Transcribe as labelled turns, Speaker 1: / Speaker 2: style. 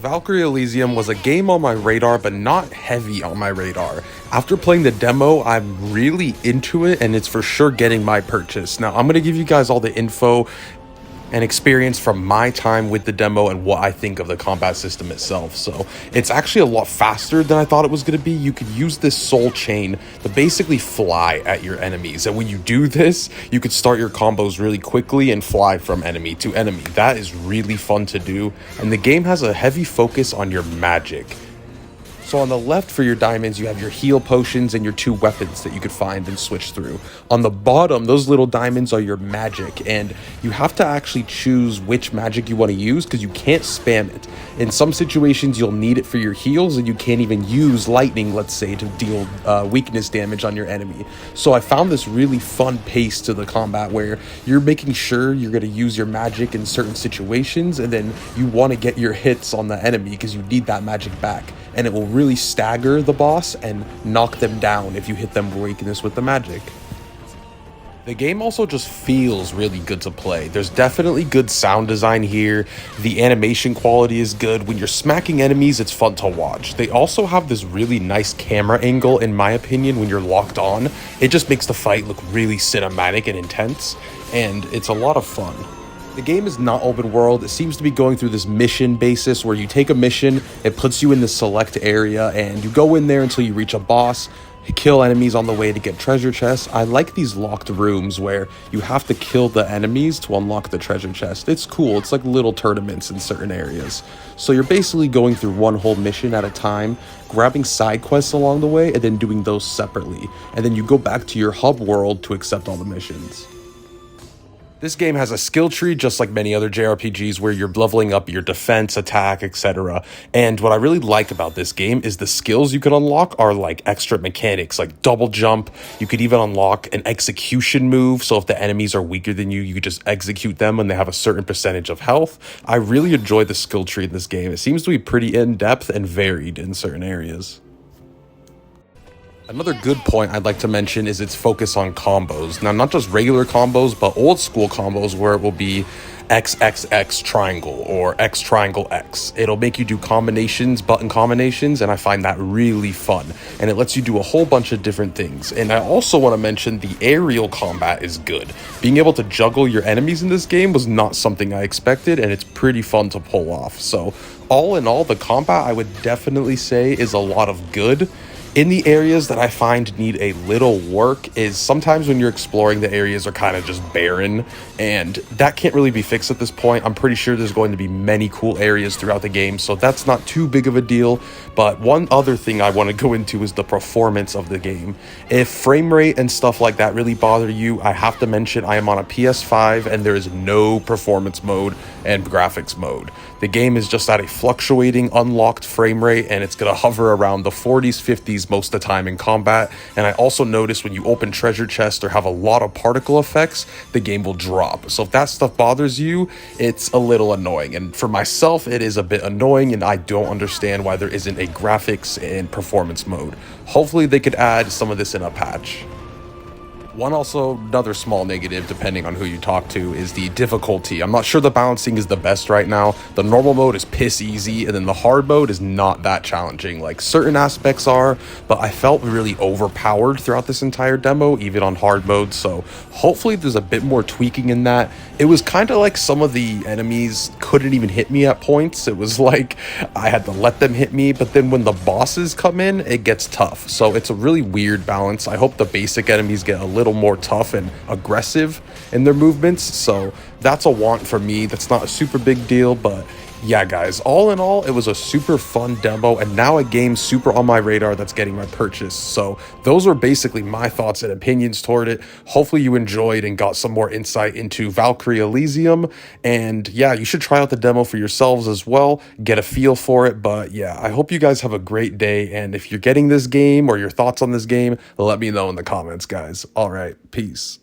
Speaker 1: Valkyrie Elysium was a game on my radar, but not heavy on my radar. After playing the demo, I'm really into it, and it's for sure getting my purchase. Now, I'm going to give you guys all the info and experience from my time with the demo and what I think of the combat system itself. So it's actually a lot faster than I thought it was going to be. You could use this soul chain to basically fly at your enemies, and when you do this, you could start your combos really quickly and fly from enemy to enemy. That is really fun to do, and the game has a heavy focus on your magic. So on the left for your diamonds, you have your heal potions and your 2 weapons that you could find and switch through. On the bottom, those little diamonds are your magic, and you have to actually choose which magic you want to use because you can't spam it. In some situations, you'll need it for your heals, and you can't even use lightning, let's say, to deal weakness damage on your enemy. So I found this really fun pace to the combat where you're making sure you're going to use your magic in certain situations, and then you want to get your hits on the enemy because you need that magic back. And it will really stagger the boss and knock them down if you hit them with weakness with the magic. The game also just feels really good to play. There's definitely good sound design here. The animation quality is good. When you're smacking enemies, it's fun to watch. They also have this really nice camera angle, in my opinion, when you're locked on. It just makes the fight look really cinematic and intense, and it's a lot of fun. The game is not open world. It seems to be going through this mission basis where you take a mission, it puts you in this select area, and you go in there until you reach a boss, kill enemies on the way to get treasure chests. I like these locked rooms where you have to kill the enemies to unlock the treasure chest. It's cool. It's like little tournaments in certain areas. So you're basically going through one whole mission at a time, grabbing side quests along the way, and then doing those separately. And then you go back to your hub world to accept all the missions. This game has a skill tree just like many other JRPGs where you're leveling up your defense, attack, etc. And what I really like about this game is the skills you can unlock are like extra mechanics, like double jump. You could even unlock an execution move, so if the enemies are weaker than you, you could just execute them when they have a certain percentage of health. I really enjoy the skill tree in this game. It seems to be pretty in-depth and varied in certain areas. Another good point I'd like to mention is its focus on combos. Now, not just regular combos, but old school combos where it will be XXX triangle or X triangle X. It'll make you do combinations, button combinations, and I find that really fun. And it lets you do a whole bunch of different things. And I also want to mention the aerial combat is good. Being able to juggle your enemies in this game was not something I expected, and it's pretty fun to pull off. So all in all, the combat I would definitely say is a lot of good. In the areas that I find need a little work is sometimes when you're exploring, the areas are kind of just barren, and that can't really be fixed at this point. I'm pretty sure there's going to be many cool areas throughout the game, so that's not too big of a deal. But one other thing I want to go into is the performance of the game. If frame rate and stuff like that really bother you, I have to mention I am on a PS5 and there is no performance mode and graphics mode. The game is just at a fluctuating unlocked frame rate, and it's going to hover around the 40s, 50s most of the time in combat. And I also notice when you open treasure chests or have a lot of particle effects, the game will drop. So if that stuff bothers you, it's a little annoying. And for myself, it is a bit annoying, and I don't understand why there isn't a graphics and performance mode. Hopefully they could add some of this in a patch. Another small negative, depending on who you talk to, is the difficulty. I'm not sure the balancing is the best right now. The normal mode is piss easy, and then the hard mode is not that challenging. Like, certain aspects are, but I felt really overpowered throughout this entire demo, even on hard mode, so hopefully there's a bit more tweaking in that. It was kind of like some of the enemies couldn't even hit me at points. It was like I had to let them hit me, but then when the bosses come in, it gets tough. So it's a really weird balance. I hope the basic enemies get a little more tough and aggressive in their movements, so that's a want for me. That's not a super big deal, but yeah, guys, all in all, it was a super fun demo, and now a game super on my radar that's getting my purchase. So those were basically my thoughts and opinions toward it. Hopefully you enjoyed and got some more insight into Valkyrie Elysium, and yeah, you should try out the demo for yourselves as well, get a feel for it. But yeah, I hope you guys have a great day, and if you're getting this game or your thoughts on this game, let me know in the comments, guys. All right, peace.